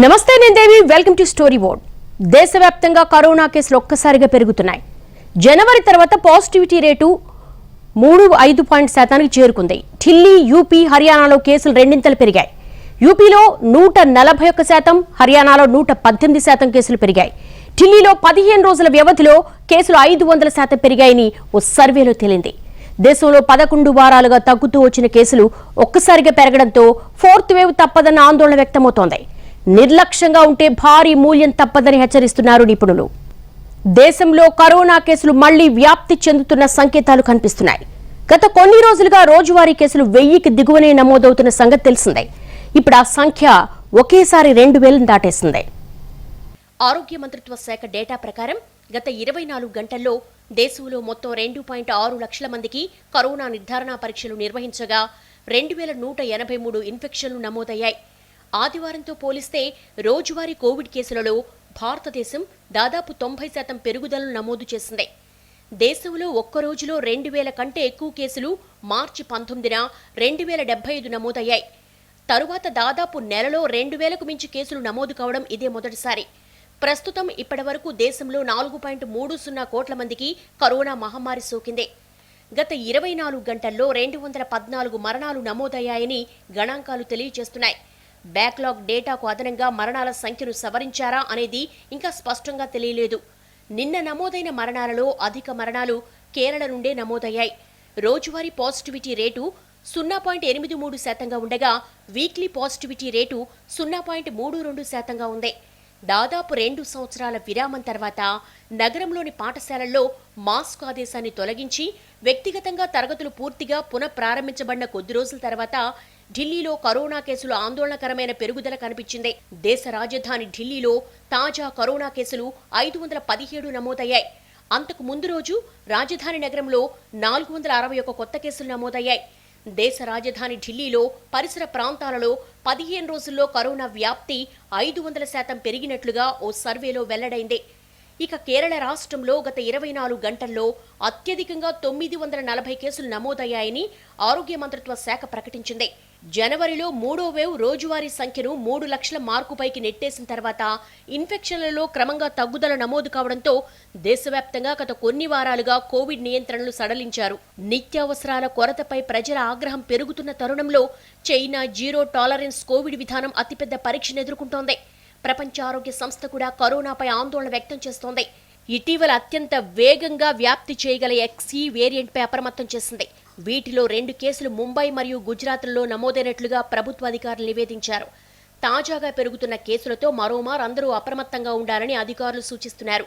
నమస్తే నేను దేవి welcome to story board. దేశవ్యాప్తంగా కరోనా కేసులు ఒక్కసారిగా పెరుగుతున్నాయి. జనవరి తర్వాత పాజిటివిటీ రేటు 3.5% చేరుకుంది. ఢిల్లీ, యూపీ, హర్యానాలో కేసులు రెండింతలు పెరిగాయి. యూపీలో 141%, హర్యానాలో 118% కేసులు పెరిగాయి. ఢిల్లీలో 15 రోజుల వ్యవధిలో కేసులు 500% పెరిగాయని ఓ సర్వేలో తేలింది. దేశంలో 11 వారాలుగా తగ్గుతూ వచ్చిన కేసులు ఒక్కసారిగా పెరగడంతో ఫోర్త్ వేవ్ తప్పదన్న ఆందోళన వ్యక్తమవుతోంది. నిర్లక్ష్యంగా ఉంటే భారీ మూల్యం తప్పదని హెచ్చరిస్తున్నారు నిపుణులు. దేశంలో కరోనా కేసులు మళ్లీ వ్యాప్తి చెందుతున్న సంకేతాలు కనిపిస్తున్నాయి. గత కొన్ని రోజులుగా రోజువారీ కేసులు 1000కి దిగువనే నమోదవుతున్న సంగతి తెలిసిందే. ఇప్పుడు ఆ సంఖ్య ఒకేసారి 2000 దాటేసింది. ఆరోగ్య మంత్రిత్వ శాఖ డేటా ప్రకారం గత 24 గంటల్లో దేశంలో మొత్తం 2.6 లక్షల మందికి కరోనా నిర్ధారణ పరీక్షలు నిర్వహించగా 2183 ఇన్ఫెక్షన్లు నమోదయ్యాయి. ఆదివారంతో పోలిస్తే రోజువారీ కోవిడ్ కేసులలో భారతదేశం దాదాపు 90% పెరుగుదలను నమోదు చేసింది. దేశంలో ఒక్క రోజులో 2000 కంటే ఎక్కువ కేసులు మార్చి 19న 2075 నమోదయ్యాయి. తరువాత దాదాపు నెలలో 2000కు మించి కేసులు నమోదు కావడం ఇదే మొదటిసారి. ప్రస్తుతం ఇప్పటివరకు దేశంలో 4.30 కోట్ల మందికి కరోనా మహమ్మారి సోకింది. గత 24 గంటల్లో 214 మరణాలు నమోదయ్యాయని గణాంకాలు తెలియజేస్తున్నాయి. బ్యాక్లాగ్ డేటాకు అదనంగా మరణాల సంఖ్యను సవరించారా అనేది ఇంకా స్పష్టంగా తెలియలేదు. నిన్న నమోదైన మరణాలలో అధిక మరణాలు కేరళ నుండే నమోదయ్యాయి. రోజువారీ పాజిటివిటీ రేటు 0.83% ఉండగా వీక్లీ పాజిటివిటీ రేటు 0.32% ఉంది. దాదాపు 2 సంవత్సరాల విరామం తర్వాత నగరంలోని పాఠశాలల్లో మాస్క్ ఆదేశాన్ని తొలగించి వ్యక్తిగతంగా తరగతులు పూర్తిగా పునఃప్రారంభించబడిన కొద్ది రోజుల తర్వాత ఢిల్లీలో కరోనా కేసులు ఆందోళనకరమైన పెరుగుదల కనిపించింది. దేశ రాజధాని ఢిల్లీలో తాజా కరోనా కేసులు 517 నమోదయ్యాయి. అంతకు ముందు రోజు రాజధాని నగరంలో 461 కొత్త కేసులు నమోదయ్యాయి. దేశ రాజధాని ఢిల్లీలో పరిసర ప్రాంతాలలో 15 రోజుల్లో కరోనా వ్యాప్తి 500% పెరిగినట్లుగా ఓ సర్వేలో వెల్లడైంది. ఇక కేరళ రాష్ట్రంలో గత 24 గంటల్లో అత్యధికంగా 940 కేసులు నమోదయ్యాయని ఆరోగ్య మంత్రిత్వ శాఖ ప్రకటించింది. జనవరిలో 3వ వేవ్ రోజువారీ సంఖ్యను 3 లక్షల మార్కుపైకి నెట్టేసిన తర్వాత ఇన్ఫెక్షన్లలో క్రమంగా తగ్గుదల నమోదు కావడంతో దేశవ్యాప్తంగా గత కొన్ని వారాలుగా కోవిడ్ నియంత్రణలు సడలించారు. నిత్యావసరాల కొరతపై ప్రజల ఆగ్రహం పెరుగుతున్న తరుణంలో చైనా జీరో టాలరెన్స్ కోవిడ్ విధానం అతిపెద్ద పరీక్షను ఎదుర్కొంటోంది. ప్రపంచ ఆరోగ్య సంస్థ కూడా కరోనాపై ఆందోళన వ్యక్తం చేస్తోంది. ఇటీవల అత్యంత వేగంగా వ్యాప్తి చేయగల XE వేరియంట్పై అప్రమత్తం చేసింది. వీటిలో 2 కేసులు ముంబై మరియు గుజరాత్లలో నమోదైనట్లుగా ప్రభుత్వ అధికారులు నివేదించారు. తాజాగా పెరుగుతున్న కేసులతో మరోమారు అందరూ అప్రమత్తంగా ఉండాలని అధికారులు సూచిస్తున్నారు.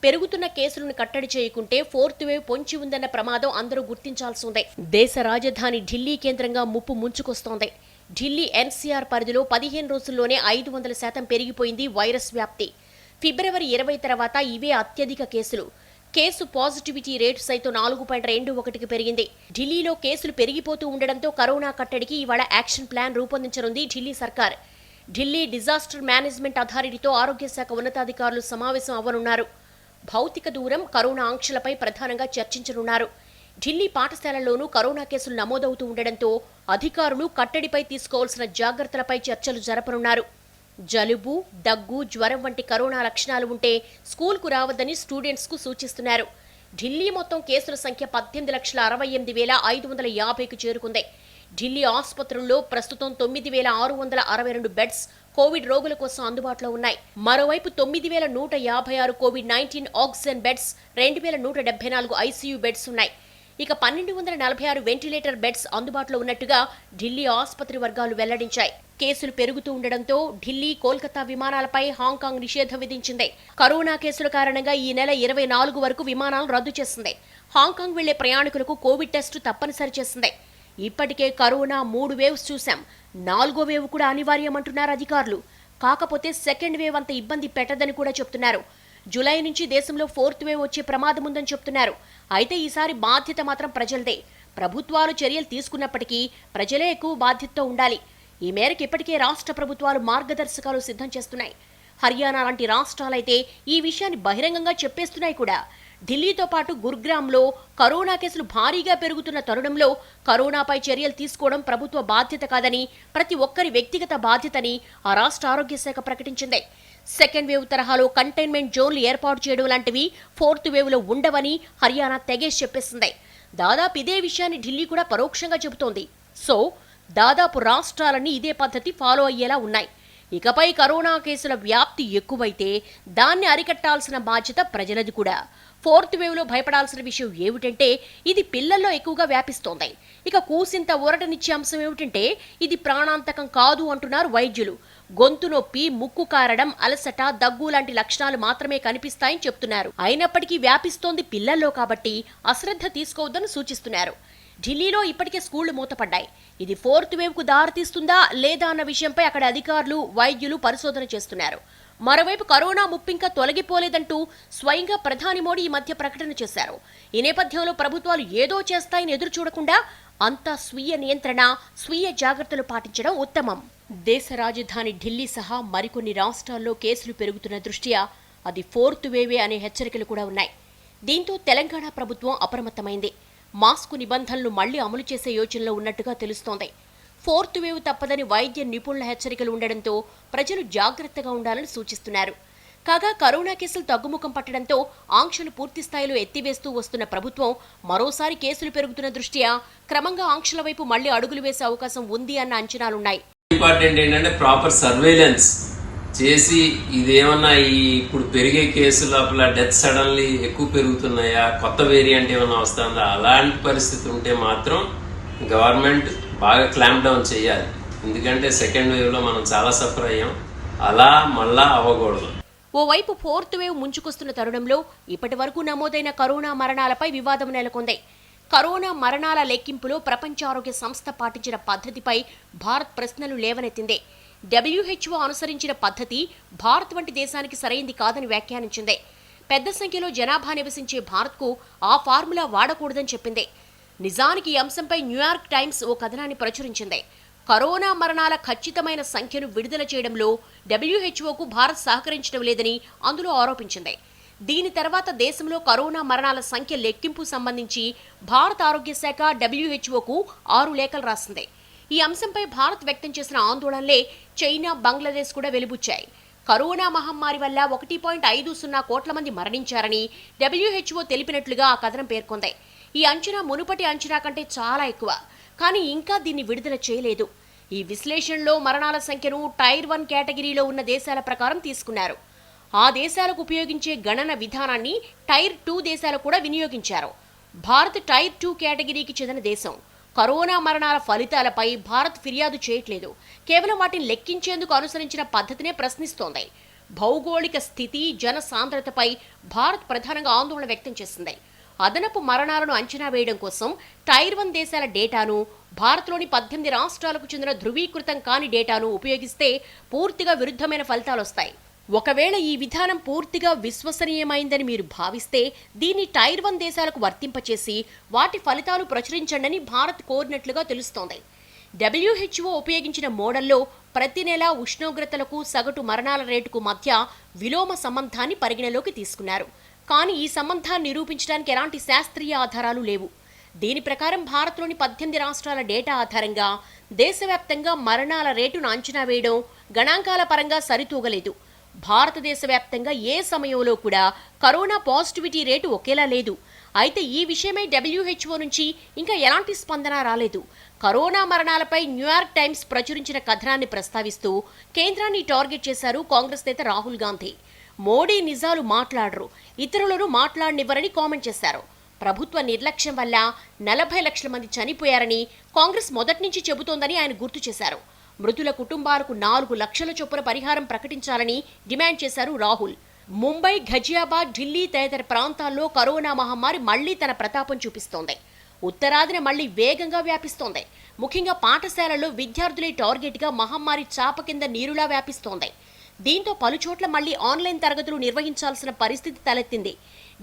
పెరుగుతున్న కేసులను కట్టడి చేయకుంటే ఫోర్త్ వేవ్ పొంచి ఉందన్న ప్రమాదం అందరూ గుర్తించాల్సి ఉంది. దేశ రాజధాని ఢిల్లీ కేంద్రంగా ముప్పు ముంచుకొస్తోంది. ఢిల్లీ NCR పరిధిలో 15 రోజుల్లోనే 500% పెరిగిపోయింది వైరస్ వ్యాప్తి. ఫిబ్రవరి 20 తర్వాత ఇవే అత్యధిక కేసులు. కేసు పాజిటివిటీ రేటు సైతం 4.21కి పెరిగింది. ఢిల్లీలో కేసులు పెరిగిపోతూ ఉండడంతో కరోనా కట్టడికి ఇవాళ యాక్షన్ ప్లాన్ రూపొందించనుంది ఢిల్లీ సర్కార్. ఢిల్లీ డిజాస్టర్ మేనేజ్మెంట్ అథారిటీతో ఆరోగ్య శాఖ ఉన్నతాధికారులు సమావేశం అవ్వనున్నారు. భౌతిక దూరం, కరోనా ఆంక్షలపై ప్రధానంగా చర్చించనున్నారు. ఢిల్లీ పాఠశాలల్లోనూ కరోనా కేసులు నమోదవుతూ ఉండడంతో అధికారులు కట్టడిపై తీసుకోవాల్సిన జాగ్రత్తలపై చర్చలు జరపనున్నారు. జలుబు, దగ్గు, జ్వరం వంటి కరోనా లక్షణాలు ఉంటే స్కూల్కు రావద్దని స్టూడెంట్స్కు సూచిస్తున్నారు. ఢిల్లీ మొత్తం కేసుల సంఖ్య 18,68,550కు చేరుకుంది. ఢిల్లీ ఆసుపత్రుల్లో ప్రస్తుతం 9,662 బెడ్స్ కోవిడ్ రోగుల కోసం అందుబాటులో ఉన్నాయి. మరోవైపు 9,156 COVID-19 oxygen beds, 2,174 ICU beds ఉన్నాయి. ఇక 1,246 వెంటిలేటర్ బెడ్స్ అందుబాటులో ఉన్నట్టుగా ఢిల్లీ ఆసుపత్రి వర్గాలు వెల్లడించాయి. కేసులు పెరుగుతూ ఉండడంతో ఢిల్లీ, కోల్కతా విమానాలపై హాంకాంగ్ నిషేధం విధించింది. కరోనా కేసుల కారణంగా ఈ నెల 24 వరకు విమానాలు రద్దు చేసింది. హాంకాంగ్ వెళ్లే ప్రయాణికులకు కోవిడ్ టెస్టు తప్పనిసరి చేసింది. ఇప్పటికే కరోనా 3 వేవ్స్ చూశాం, 4వ వేవ్ కూడా అనివార్యమంటున్నారు అధికారులు. కాకపోతే సెకండ్ వేవ్ అంత ఇబ్బంది పెట్టదని కూడా చెప్తున్నారు. జూలై నుంచి దేశంలో ఫోర్త్ వేవ్ వచ్చే ప్రమాదం ఉందని చెప్తున్నారు. అయితే ఈసారి బాధ్యత మాత్రం ప్రజలదే. ప్రభుత్వాలు చర్యలు తీసుకున్నప్పటికీ ప్రజలే ఎక్కువ బాధ్యతతో ఉండాలి. ఈ మేరకు ఇప్పటికే రాష్ట్ర ప్రభుత్వాలు మార్గదర్శకాలు సిద్ధం చేస్తున్నాయి. హర్యానా లాంటి రాష్ట్రాలైతే ఈ విషయాన్ని బహిరంగంగా చెప్పేస్తున్నాయి కూడా. ఢిల్లీతో పాటు గురుగ్రామ్లో కరోనా కేసులు భారీగా పెరుగుతున్న తరుణంలో కరోనాపై చర్యలు తీసుకోవడం ప్రభుత్వ బాధ్యత కాదని, ప్రతి ఒక్కరి వ్యక్తిగత బాధ్యతని ఆ రాష్ట్ర ఆరోగ్య శాఖ ప్రకటించింది. సెకండ్ వేవ్ తరహాలో కంటైన్మెంట్ జోన్లు ఏర్పాటు చేయడం లాంటివి ఫోర్త్ వేవ్ లో ఉండవని హర్యానా తెగేసి చెప్పేసింది. దాదాపు ఇదే విషయాన్ని ఢిల్లీ కూడా పరోక్షంగా చెబుతోంది. సో దాదాపు రాష్ట్రాలన్నీ ఇదే పద్ధతి ఫాలో అయ్యేలా ఉన్నాయి. ఇకపై కరోనా కేసుల వ్యాప్తి ఎక్కువైతే దాన్ని అరికట్టాల్సిన బాధ్యత ప్రజలది కూడా. ఫోర్త్ వేవ్ లో భయపడాల్సిన విషయం ఏమిటంటే ఇది పిల్లల్లో ఎక్కువగా వ్యాపిస్తోంది. ఇక కూసింత ఊరటనిచ్చే అంశం ఏమిటంటే ఇది ప్రాణాంతకం కాదు అంటున్నారు వైద్యులు. గొంతు నొప్పి, ముక్కు కారడం, అలసట, దగ్గు లాంటి లక్షణాలు మాత్రమే కనిపిస్తాయని చెప్తున్నారు. అయినప్పటికీ వ్యాపిస్తోంది పిల్లల్లో కాబట్టి అశ్రద్ధ తీసుకోవద్దని సూచిస్తున్నారు. ఢిల్లీలో ఇప్పటికే స్కూళ్లు మూతపడ్డాయి. ఇది ఫోర్త్ వేవ్ కు దారితీస్తుందా లేదా అన్న విషయంపై అక్కడ అధికారులు, వైద్యులు పరిశోధన చేస్తున్నారు. మరోవైపు కరోనా ముప్పింకా తొలగిపోలేదంటూ స్వయంగా ప్రధాని మోడీ ఈ మధ్య ప్రకటన చేశారు. ఈ నేపథ్యంలో ప్రభుత్వాలు ఏదో చేస్తాయని ఎదురు చూడకుండా అంతా స్వీయ నియంత్రణ, స్వీయ జాగ్రత్తలు పాటించడం ఉత్తమం. దేశ రాజధాని ఢిల్లీ సహా మరికొన్ని రాష్ట్రాల్లో కేసులు పెరుగుతున్న దృష్ట్యా అది ఫోర్త్ వేవే అనే హెచ్చరికలు కూడా ఉన్నాయి. దీంతో తెలంగాణ ప్రభుత్వం అప్రమత్తమైంది. మాస్కు నిబంధనలు మళ్లీ అమలు చేసే యోచనలో ఉన్నట్టుగా తెలుస్తోంది. ఫోర్త్ వేవ్ తప్పదని వైద్య నిపుణుల హెచ్చరికలు ఉండడంతో ప్రజలు జాగ్రత్తగా ఉండాలని సూచిస్తున్నారు. కాగా కరోనా కేసులు తగ్గుముఖం పట్టడంతో ఆంక్షలు పూర్తి స్థాయిలో ఎత్తివేస్తూ వస్తున్న ప్రభుత్వం మరోసారి కేసులు పెరుగుతున్న దృష్ట్యా క్రమంగా ఆంక్షల వైపు మళ్లీ అడుగులు వేసే అవకాశం ఉంది అన్న అంచనాలున్నాయి. ఇంపార్టెంట్ ఏంటంటే ప్రాపర్ సర్వేలెన్స్ చేసి ఇదేమన్నా ఇప్పుడు పెరిగే కేసు లోపల డెత్ సడన్లీ ఎక్కువ పెరుగుతున్నాయా, కొత్త వేరియంట్ ఏమన్నా వస్తుందా, అలాంటి పరిస్థితి ఉంటే మాత్రం గవర్నమెంట్ బాగా క్లాంప్ డౌన్ చేయాలి. ఎందుకంటే సెకండ్ వేవ్ లో మనం చాలా సఫర్ అయ్యాం. అలా మళ్ళా అవ్వకూడదు. ఓవైపు ఫోర్త్ వేవ్ ముంచుకొస్తున్న తరుణంలో ఇప్పటి వరకు నమోదైన కరోనా మరణాలపై వివాదం నెలకొంది. కరోనా మరణాల లెక్కింపులో ప్రపంచ ఆరోగ్య సంస్థ పాటించిన పద్ధతిపై భారత్ ప్రశ్నలు లేవనెత్తింది. WHO అనుసరించిన పద్ధతి భారత్ వంటి దేశానికి సరైంది కాదని వ్యాఖ్యానించింది. పెద్ద సంఖ్యలో జనాభా నివసించే భారత్కు ఆ ఫార్ములా వాడకూడదని చెప్పింది. నిజానికి ఈ అంశంపై న్యూయార్క్ టైమ్స్ ఓ కథనాన్ని ప్రచురించింది. కరోనా మరణాల ఖచ్చితమైన సంఖ్యను విడుదల చేయడంలో WHOకు భారత్ సహకరించడం లేదని అందులో ఆరోపించింది. దీని తర్వాత దేశంలో కరోనా మరణాల సంఖ్య లెక్కింపు సంబంధించి భారత ఆరోగ్య శాఖ WHOకు 6 లేఖలు రాసింది. ఈ అంశంపై భారత్ వ్యక్తం చేసిన ఆందోళనలే చైనా, బంగ్లాదేశ్ కూడా వెలిబుచ్చాయి. కరోనా మహమ్మారి వల్ల 1.50 కోట్ల మంది మరణించారని WHO తెలిపినట్లుగా ఆ కథనం పేర్కొంది. ఈ అంచనా మునుపటి అంచనా కంటే చాలా ఎక్కువ, కానీ ఇంకా దీన్ని విడుదల చేయలేదు. ఈ విశ్లేషణలో మరణాల సంఖ్యను టైర్ 1 కేటగిరీలో ఉన్న దేశాల ప్రకారం తీసుకున్నారు. ఆ దేశాలకు ఉపయోగించే గణన విధానాన్ని టైర్ 2 దేశాలు కూడా వినియోగించారు. భారత్ టైర్ 2 కేటగిరీకి చెందిన దేశం. కరోనా మరణాల ఫలితాలపై భారత్ ఫిర్యాదు చేయట్లేదు. కేవలం వాటిని లెక్కించేందుకు అనుసరించిన పద్ధతినే ప్రశ్నిస్తోంది. భౌగోళిక స్థితి, జన సాంద్రతపై భారత్ ప్రధానంగా ఆందోళన వ్యక్తం చేసింది. అదనపు మరణాలను అంచనా వేయడం కోసం టైర్ 1 దేశాల డేటాను, భారత్లోని 18 రాష్ట్రాలకు చెందిన ధృవీకృతం కాని డేటాను ఉపయోగిస్తే పూర్తిగా విరుద్ధమైన ఫలితాలు వస్తాయి. ఒకవేళ ఈ విధానం పూర్తిగా విశ్వసనీయమైందని మీరు భావిస్తే దీన్ని టైర్ 1 దేశాలకు వర్తింపచేసి వాటి ఫలితాలు ప్రచురించండి భారత్ కోరినట్లుగా తెలుస్తోంది. WHO ఉపయోగించిన మోడల్లో ప్రతి నెల ఉష్ణోగ్రతలకు సగటు మరణాల రేటుకు మధ్య విలోమ సంబంధాన్ని పరిగణలోకి తీసుకున్నారు. కానీ ఈ సంబంధాన్ని నిరూపించడానికి ఎలాంటి శాస్త్రీయ ఆధారాలు లేవు. దీని ప్రకారం భారత్లోని 18 రాష్ట్రాల డేటా ఆధారంగా దేశవ్యాప్తంగా మరణాల రేటును అంచనా వేయడం గణాంకాల పరంగా సరితూగలేదు. భారతదేశ వ్యాప్తంగా ఏ సమయంలో కూడా కరోనా పాజిటివిటీ రేటు ఒకేలా లేదు. అయితే ఈ విషయమై WHO నుంచి ఇంకా ఎలాంటి స్పందన రాలేదు. కరోనా మరణాలపై న్యూయార్క్ టైమ్స్ ప్రచురించిన కథనాన్ని ప్రస్తావిస్తూ కేంద్రాన్ని టార్గెట్ చేశారు కాంగ్రెస్ నేత రాహుల్ గాంధీ. మోడీ నిజాలు మాట్లాడరు, ఇతరులను మాట్లాడనివ్వరని కామెంట్ చేశారు. ప్రభుత్వ నిర్లక్ష్యం వల్ల 40 లక్షల మంది చనిపోయారని కాంగ్రెస్ మొదటి నుంచి చెబుతోందని ఆయన గుర్తు చేశారు. మృతుల కుటుంబాలకు 4 లక్షల చొప్పున పరిహారం ప్రకటించాలని డిమాండ్ చేశారు రాహుల్. ముంబై, ఘజియాబాద్, ఢిల్లీ తదితర ప్రాంతాల్లో కరోనా మహమ్మారి మళ్లీ తన ప్రతాపం చూపిస్తోంది. ఉత్తరాదిన మళ్లీ వేగంగా వ్యాపిస్తోంది. ముఖ్యంగా పాఠశాలల్లో విద్యార్థులే టార్గెట్గా మహమ్మారి చాప కింద నీరులా వ్యాపిస్తోంది. దీంతో పలుచోట్ల మళ్లీ ఆన్లైన్ తరగతులు నిర్వహించాల్సిన పరిస్థితి తలెత్తింది.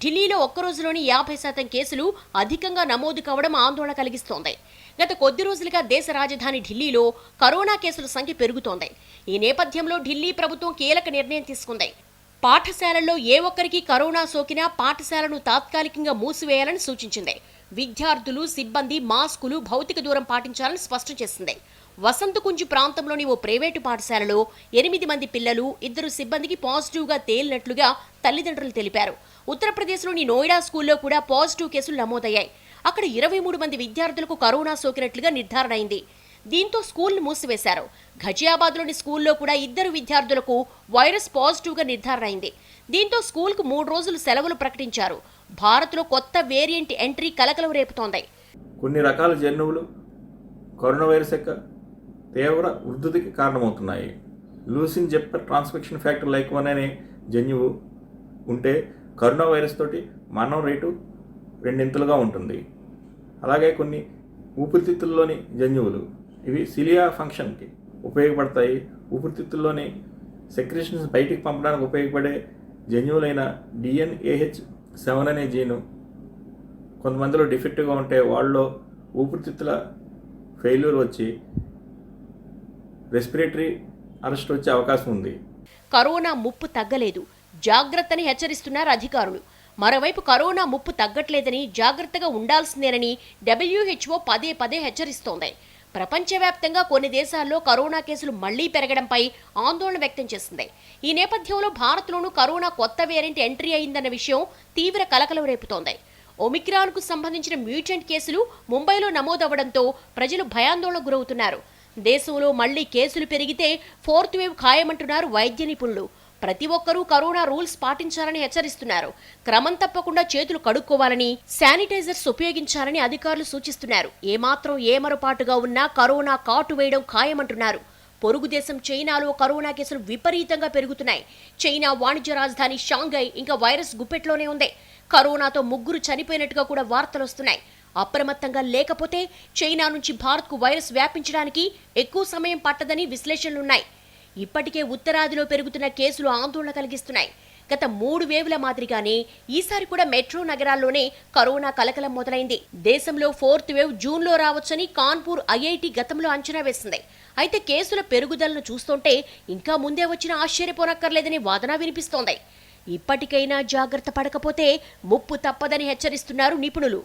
ఢిల్లీలో ఒక్కరోజులోని 50% కేసులు అధికంగా నమోదు కావడం ఆందోళన కలిగిస్తోంది. గత కొద్ది రోజులుగా దేశ రాజధాని ఢిల్లీలో కరోనా కేసుల సంఖ్య పెరుగుతోంది. ఈ నేపథ్యంలో ఢిల్లీ ప్రభుత్వం కీలక నిర్ణయం తీసుకుంది. పాఠశాలల్లో ఏ ఒక్కరికి కరోనా సోకినా పాఠశాలను తాత్కాలికంగా మూసివేయాలని సూచించింది. విద్యార్థులు, సిబ్బంది మాస్కులు, భౌతిక దూరం పాటించాలని స్పష్టం చేసింది. వసంతకుంజు ప్రాంతంలోని ఓ ప్రైవేటు పాఠశాలలో 8 మంది పిల్లలు, 2 సిబ్బందికి పాజిటివ్గా తేలినట్లుగా తల్లిదండ్రులు తెలిపారు. ఉత్తరప్రదేశ్లోని నోయిడా స్కూల్లో కూడా పాజిటివ్ కేసులు నమోదయ్యాయి. అక్కడ 23 మంది విద్యార్థులకు కరోనా సోకినట్లుగా నిర్ధారణ అయింది. దీంతో స్కూల్ను మూసివేశారు. ఘజియాబాద్లోని స్కూల్లో కూడా 2 విద్యార్థులకు వైరస్ పాజిటివ్గా నిర్ధారణ అయింది. దీంతో స్కూల్కు 3 రోజులు సెలవులు ప్రకటించారు. భారత్లో కొత్త వేరియంట్ ఎంట్రీ కలకలం రేపుతోంది. కొన్ని రకాల జన్యువులు కరోనా వైరస్ యొక్క తీవ్ర వృద్ధికి కారణమవుతున్నాయి. లూసిన్ జెప్పర్ ట్రాన్స్మిషన్ ఫ్యాక్టర్ లైక్ 1 అనే జన్యువు ఉంటే కరోనా వైరస్ తోటి మరణం రేటు 2 ఇంతలుగా ఉంటుంది. అలాగే కొన్ని ఊపిరితిత్తుల్లోని జన్యువులు, ఇవి సిలియా ఫంక్షన్కి ఉపయోగపడతాయి. ఊపిరితిత్తుల్లోని సెక్రెషన్స్ బయటికి పంపడానికి ఉపయోగపడే జన్యువులైన DNAH7 అనే జీను కొంతమందిలో డిఫెక్ట్గా ఉంటే వాళ్ళలో ఊపిరితిత్తుల ఫెయిల్యూర్ వచ్చి రెస్పిరేటరీ అరెస్ట్ వచ్చే అవకాశం ఉంది. కరోనా ముప్పు తగ్గలేదు, జాగ్రత్తని హెచ్చరిస్తున్నారు అధికారులు. మరోవైపు కరోనా ముప్పు తగ్గట్లేదని, జాగ్రత్తగా ఉండాల్సిందేనని WHO పదే హెచ్చరిస్తోంది. ప్రపంచవ్యాప్తంగా కొన్ని దేశాల్లో కరోనా కేసులు మళ్లీ పెరగడంపై ఆందోళన వ్యక్తం చేసింది. ఈ నేపథ్యంలో భారత్లోనూ కరోనా కొత్త వేరియంట్ ఎంట్రీ అయిందన్న విషయం తీవ్ర కలకలం రేపుతోంది. ఒమిక్రాన్కు సంబంధించిన మ్యూటెంట్ కేసులు ముంబైలో నమోదవడంతో ప్రజలు భయాందోళనకు గురవుతున్నారు. దేశంలో మళ్లీ కేసులు పెరిగితే 4th వేవ్ ఖాయమంటున్నారు వైద్య నిపుణులు. ప్రతి ఒక్కరూ కరోనా రూల్స్ పాటించాలని హెచ్చరిస్తున్నారు. క్రమం తప్పకుండా చేతులు కడుక్కోవాలని, శానిటైజర్స్ ఉపయోగించాలని అధికారులు సూచిస్తున్నారు. ఏమాత్రం ఏమరపాటుగా ఉన్నా కరోనా కాటు వేయడం ఖాయమంటున్నారు. పొరుగు దేశం చైనాలో కరోనా కేసులు విపరీతంగా పెరుగుతున్నాయి. చైనా వాణిజ్య రాజధాని షాంఘై ఇంకా వైరస్ గుప్పెట్లోనే ఉంది. కరోనాతో 3 చనిపోయినట్టుగా కూడా వార్తలు వస్తున్నాయి. అప్రమత్తంగా లేకపోతే చైనా నుంచి భారత్కు వైరస్ వ్యాపించడానికి ఎక్కువ సమయం పట్టదని విశ్లేషణలున్నాయి. ఇప్పటికే ఉత్తరాదిలో పెరుగుతున్న కేసులు ఆందోళన కలిగిస్తున్నాయి. గత 3 వేవుల మాదిరిగానే ఈసారి కూడా మెట్రో నగరాల్లోనే కరోనా కలకలం మొదలైంది. దేశంలో 4th వేవ్ జూన్లో రావచ్చని కాన్పూర్ IIT గతంలో అంచనా వేసింది. అయితే కేసుల పెరుగుదలను చూస్తుంటే ఇంకా ముందే వచ్చిన ఆశ్చర్యపోనక్కర్లేదని వాదన వినిపిస్తోంది. ఇప్పటికైనా జాగ్రత్త పడకపోతే ముప్పు తప్పదని హెచ్చరిస్తున్నారు నిపుణులు.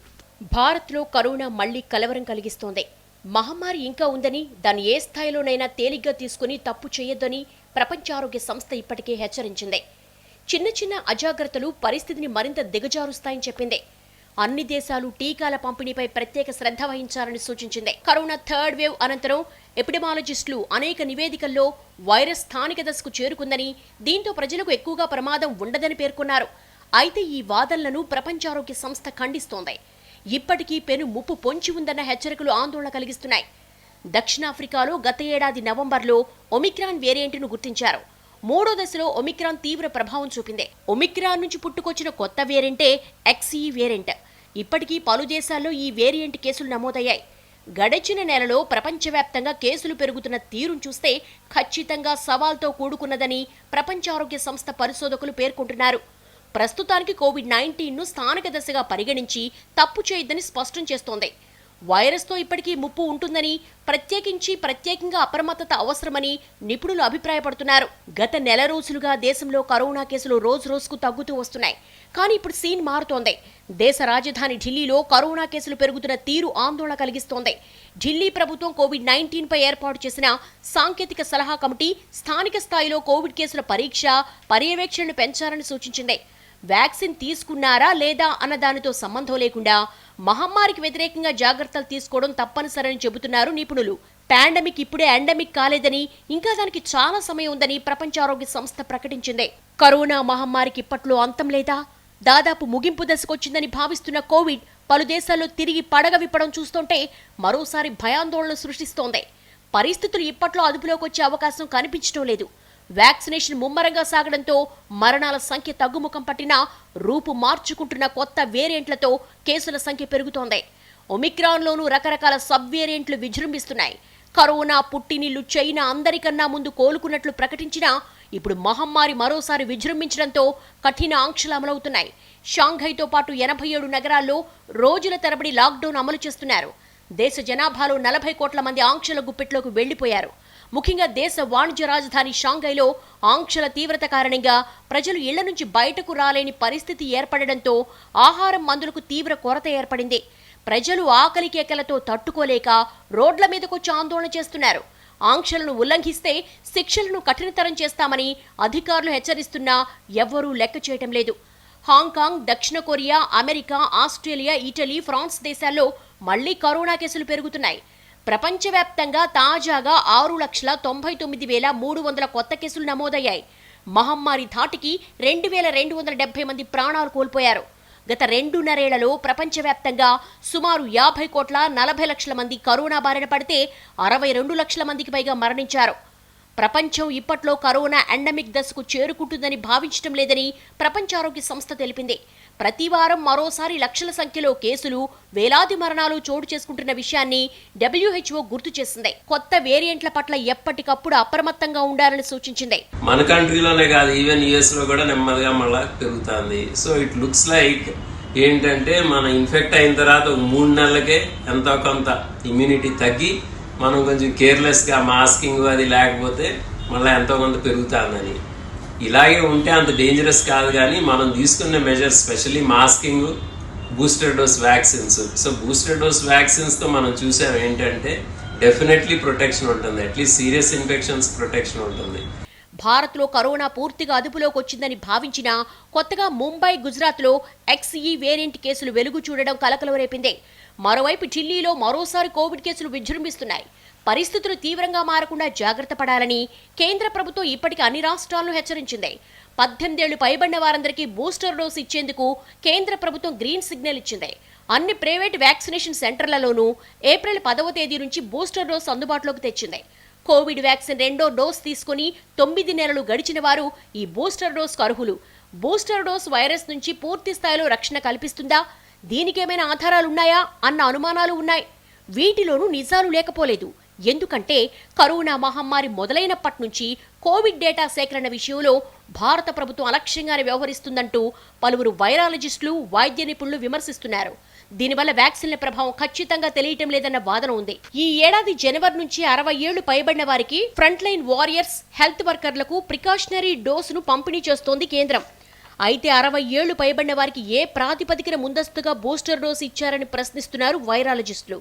భారత్లో కరోనా మళ్లీ కలవరం కలిగిస్తోంది. మహమ్మారి ఇంకా ఉందని, దాన్ని ఏ స్థాయిలోనైనా తేలిగ్గా తీసుకుని తప్పు చేయొద్దని ప్రపంచ ఆరోగ్య సంస్థ ఇప్పటికే హెచ్చరించింది. చిన్న అజాగ్రత్తలు పరిస్థితిని మరింత దిగజారుస్తాయని చెప్పింది. అన్ని దేశాలు టీకాల పంపిణీపై ప్రత్యేక శ్రద్ధ వహించాలని సూచించింది. కరోనా 3rd వేవ్ అనంతరం ఎపిడెమాలజిస్టులు అనేక నివేదికల్లో వైరస్ స్థానిక దశకు చేరుకుందని, దీంతో ప్రజలకు ఎక్కువగా ప్రమాదం ఉండదని పేర్కొన్నారు. అయితే ఈ వాదనలను ప్రపంచ ఆరోగ్య సంస్థ ఖండిస్తోంది. ఇప్పటికీ పెను ముప్పు పొంచి ఉందన్న హెచ్చరికలు ఆందోళన కలిగిస్తున్నాయి. దక్షిణాఫ్రికాలో గత ఏడాది నవంబర్లో ఒమిక్రాన్ వేరియంట్ను గుర్తించారు. 3వ దశలో ఒమిక్రాన్ తీవ్ర ప్రభావం చూపింది. ఒమిక్రాన్ నుంచి పుట్టుకొచ్చిన కొత్త వేరియంటే XE వేరియంట్. ఇప్పటికీ పలు దేశాల్లో ఈ వేరియంట్ కేసులు నమోదయ్యాయి. గడిచిన నెలలో ప్రపంచవ్యాప్తంగా కేసులు పెరుగుతున్న తీరును చూస్తే ఖచ్చితంగా సవాల్తో కూడుకున్నదని ప్రపంచ ఆరోగ్య సంస్థ పరిశోధకులు పేర్కొంటున్నారు. ప్రస్తుతానికి కోవిడ్-19ను స్థానిక దశగా పరిగణించి తప్పు చేయొద్దని స్పష్టం చేస్తోంది. వైరస్తో ఇప్పటికీ ముప్పు ఉంటుందని, ప్రత్యేకంగా అప్రమత్తత అవసరమని నిపుణులు అభిప్రాయపడుతున్నారు. గత నెల రోజులుగా దేశంలో కరోనా కేసులు రోజుకు తగ్గుతూ వస్తున్నాయి. కానీ ఇప్పుడు సీన్ మారుతోంది. దేశ రాజధాని ఢిల్లీలో కరోనా కేసులు పెరుగుతున్న తీరు ఆందోళన కలిగిస్తోంది. ఢిల్లీ ప్రభుత్వం కోవిడ్-19 పై ఏర్పాటు చేసిన సాంకేతిక సలహా కమిటీ స్థానిక స్థాయిలో కోవిడ్ కేసుల పరీక్ష, పర్యవేక్షణను పెంచాలని సూచించింది. వ్యాక్సిన్ తీసుకున్నారా లేదా అన్న దానితో సంబంధం లేకుండా మహమ్మారికి వ్యతిరేకంగా జాగ్రత్తలు తీసుకోవడం తప్పనిసరని చెబుతున్నారు నిపుణులు. పాండమిక్ ఇప్పుడే ఎండమిక్ కాలేదని, ఇంకా దానికి చాలా సమయం ఉందని ప్రపంచ ఆరోగ్య సంస్థ ప్రకటించింది. కరోనా మహమ్మారికి ఇప్పట్లో అంతం లేదా, దాదాపు ముగింపు దశకొచ్చిందని భావిస్తున్న కోవిడ్ పలు దేశాల్లో తిరిగి పడగ విప్పడం చూస్తుంటే మరోసారి భయాందోళన సృష్టిస్తోంది. పరిస్థితులు ఇప్పట్లో అదుపులోకి వచ్చే అవకాశం కనిపించడం లేదు. వ్యాక్సినేషన్ ముమ్మరంగా సాగడంతో మరణాల సంఖ్య తగ్గుముఖం పట్టినా రూపు మార్చుకుంటున్న కొత్త వేరియంట్లతో కేసుల సంఖ్య పెరుగుతోంది. ఒమిక్రాన్లోనూ రకరకాల సబ్ వేరియంట్లు విజృంభిస్తున్నాయి. కరోనా పుట్టినిల్లు చైనా అందరికన్నా ముందు కోలుకున్నట్లు ప్రకటించినా ఇప్పుడు మహమ్మారి మరోసారి విజృంభించడంతో కఠిన ఆంక్షలు అమలవుతున్నాయి. షాంఘైతో పాటు 87 నగరాల్లో రోజుల తరబడి లాక్డౌన్ అమలు చేస్తున్నారు. దేశ జనాభాలో 40 కోట్ల మంది ఆంక్షల గుప్పెట్లోకి వెళ్లిపోయారు. ముఖ్యంగా దేశ వాణిజ్య రాజధాని షాంఘైలో ఆంక్షల తీవ్రత కారణంగా ప్రజలు ఇళ్ల నుంచి బయటకు రాలేని పరిస్థితి ఏర్పడడంతో ఆహారం మందులకు తీవ్ర కొరత ఏర్పడింది. ప్రజలు ఆకలి కేకలతో తట్టుకోలేక రోడ్ల మీదకొచ్చి ఆందోళన చేస్తున్నారు. ఆంక్షలను ఉల్లంఘిస్తే శిక్షలను కఠినతరం చేస్తామని అధికారులు హెచ్చరిస్తున్నా ఎవ్వరూ లెక్క చేయటం లేదు. హాంకాంగ్, దక్షిణ Korea, America, Australia, Italy, France దేశాల్లో మళ్లీ కరోనా కేసులు పెరుగుతున్నాయి. ప్రపంచవ్యాప్తంగా తాజాగా 6,99,300 కొత్త కేసులు నమోదయ్యాయి. మహమ్మారి ధాటికి 2,270 మంది ప్రాణాలు కోల్పోయారు. గత 2.5 ఏళ్లలో ప్రపంచవ్యాప్తంగా సుమారు 50,40 లక్షల మంది కరోనా బారిన పడితే 62 లక్షల మందికి పైగా మరణించారు. ప్రపంచం ఇప్పట్లో కరోనా ఎండమిక్ దశకు చేరుకుంటుందని భావించడం లేదని ప్రపంచ ఆరోగ్య సంస్థ తెలిపింది. ప్రతి వారం మరోసారి లక్షల సంఖ్యలో కేసులు, వేలాది మరణాలు చోటు చేసుకుంటున్న విషయాన్ని WHO గుర్తు చేసింది. కొత్త వేరియంట్ల పట్ల ఎప్పటికప్పుడు అప్రమత్తంగా ఉండాలని సూచించింది. మన కంట్రీలోనే కాదు, ఈవెన్ యుఎస్ లో కూడా నెమ్మదిగా మళ్ళా పెరుగుతుంది. సో ఇట్ లుక్స్ లైక్ ఏంటంటే మన ఇన్ఫెక్ట్ అయిన తర్వాత 3 నెలలకే ఎంతో కొంత ఇమ్యూనిటీ తగ్గి మనం కొంచెం కేర్లెస్గా మాస్కింగ్ అది లేకపోతే మళ్ళీ ఎంతో కొంత పెరుగుతుందని. ఇలాగే ఉంటే అంత డేంజరస్ కాదు, కానీ మనం తీసుకున్న measures specially masking, booster dose vaccines. So booster dose వ్యాక్సిన్స్తో మనం చూసాం ఏంటంటే డెఫినెట్లీ ప్రొటెక్షన్ ఉంటుంది, అట్లీస్ట్ సీరియస్ ఇన్ఫెక్షన్స్ ప్రొటెక్షన్ ఉంటుంది. భారత్లో కరోనా పూర్తిగా అదుపులోకి వచ్చిందని భావించినా కొత్తగా ముంబై, గుజరాత్లో XE వేరియంట్ కేసులు వెలుగు చూడడం కలకలం రేపింది. మరోవైపు ఢిల్లీలో మరోసారి కోవిడ్ కేసులు విజృంభిస్తున్నాయి. పరిస్థితులు తీవ్రంగా మారకుండా జాగ్రత్త పడాలని కేంద్ర ప్రభుత్వం ఇప్పటికే అన్ని రాష్ట్రాలను హెచ్చరించింది. 18 ఏళ్లు పైబడిన వారందరికీ బూస్టర్ డోస్ ఇచ్చేందుకు కేంద్ర ప్రభుత్వం గ్రీన్ సిగ్నల్ ఇచ్చింది. అన్ని ప్రైవేట్ వ్యాక్సినేషన్ సెంటర్లలోనూ ఏప్రిల్ 10వ తేదీ నుంచి బూస్టర్ డోస్ అందుబాటులోకి తెచ్చింది. కోవిడ్ వ్యాక్సిన్ 2వ డోస్ తీసుకుని 9 నెలలు గడిచిన వారు ఈ బూస్టర్ డోస్కు అర్హులు. బూస్టర్ డోస్ వైరస్ నుంచి పూర్తి స్థాయిలో రక్షణ కల్పిస్తుందా, దీనికేమైనా ఆధారాలున్నాయా అన్న అనుమానాలు ఉన్నాయి. వీటిలోనూ నిజాలు లేకపోలేదు. ఎందుకంటే కరోనా మహమ్మారి మొదలైనప్పటి నుంచి కోవిడ్ డేటా సేకరణ విషయంలో భారత ప్రభుత్వం అలక్ష్యంగానే వ్యవహరిస్తుందంటూ పలువురు వైరాలజిస్టులు, వైద్య నిపుణులు విమర్శిస్తున్నారు. దీనివల్ల వ్యాక్సిన్ల ప్రభావం ఖచ్చితంగా తెలియటం లేదన్న వాదన ఉంది. ఈ ఏడాది జనవరి నుంచి 60 ఏళ్లు పైబడిన వారికి ఫ్రంట్ లైన్ వారియర్స్, హెల్త్ వర్కర్లకు ప్రికాషనరీ డోసును పంపిణీ చేస్తోంది కేంద్రం. అయితే 60 ఏళ్లు పైబడిన వారికి ఏ ప్రాతిపదికన ముందస్తుగా బూస్టర్ డోసు ఇచ్చారని ప్రశ్నిస్తున్నారు వైరాలజిస్టులు.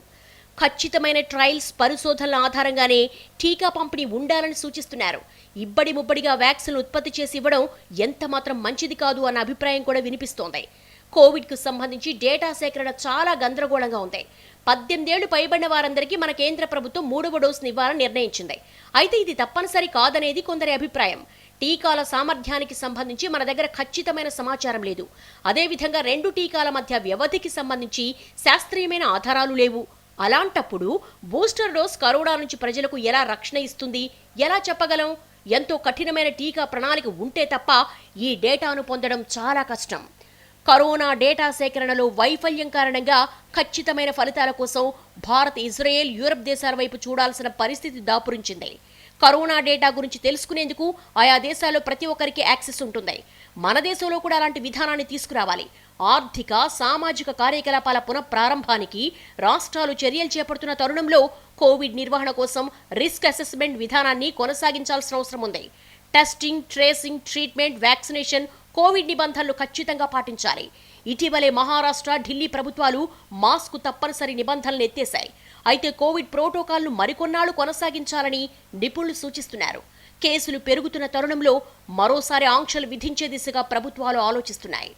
ఖచ్చితమైన ట్రయల్స్, పరిశోధనల ఆధారంగానే టీకా పంపిణీ ఉండాలని సూచిస్తున్నారు. ఇబ్బడి ముబ్బడిగా వ్యాక్సిన్ ఉత్పత్తి చేసి ఇవ్వడం ఎంత మాత్రం మంచిది కాదు అన్న అభిప్రాయం కూడా వినిపిస్తోంది. కోవిడ్కు సంబంధించి డేటా సేకరణ చాలా గందరగోళంగా ఉంది. 18 ఏళ్లు పైబడిన వారందరికీ మన కేంద్ర ప్రభుత్వం 3వ డోసును ఇవ్వాలని నిర్ణయించింది. అయితే ఇది తప్పనిసరి కాదనేది కొందరి అభిప్రాయం. టీకాల సామర్థ్యానికి సంబంధించి మన దగ్గర ఖచ్చితమైన సమాచారం లేదు. అదేవిధంగా 2 టీకాల మధ్య వ్యవధికి సంబంధించి శాస్త్రీయమైన ఆధారాలు లేవు. అలాంటప్పుడు బూస్టర్ డోస్ కరోనా నుంచి ప్రజలకు ఎలా రక్షణ ఇస్తుంది, ఎలా చెప్పగలం? ఎంతో కఠినమైన టీకా ప్రణాళిక ఉంటే తప్ప ఈ డేటాను పొందడం చాలా కష్టం. కరోనా డేటా సేకరణలో వైఫల్యం కారణంగా ఖచ్చితమైన ఫలితాల కోసం భారత్, ఇజ్రాయెల్, యూరప్ దేశాల వైపు చూడాల్సిన పరిస్థితి దాపురించింది. కరోనా డేటా గురించి తెలుసుకునేందుకు ఆయా దేశాల్లో ప్రతి ఒక్కరికి యాక్సెస్ ఉంటుంది. మన దేశంలో కూడా అలాంటి విధానాన్ని తీసుకురావాలి. ఆర్థిక, సామాజిక కార్యకలాపాల పునఃప్రారంభానికి రాష్ట్రాలు చర్యలు చేపడుతున్న తరుణంలో కోవిడ్ నిర్వహణ కోసం రిస్క్ అసెస్మెంట్ విధానాన్ని కొనసాగించాల్సిన అవసరం ఉంది. Testing, tracing, treatment, vaccination, Covid నిబంధనలు ఖచ్చితంగా పాటించాలి. ఇటీవలే మహారాష్ట్ర, ఢిల్లీ ప్రభుత్వాలు మాస్క్ తప్పనిసరి నిబంధనలు ఎత్తేశాయి. అయితే కోవిడ్ ప్రోటోకాల్ను మరికొన్నాళ్లు కొనసాగించాలని నిపుణులు సూచిస్తున్నారు. కేసులు పెరుగుతున్న తరుణంలో మరోసారి ఆంక్షలు విధించే దిశగా ప్రభుత్వాలు ఆలోచిస్తున్నాయి.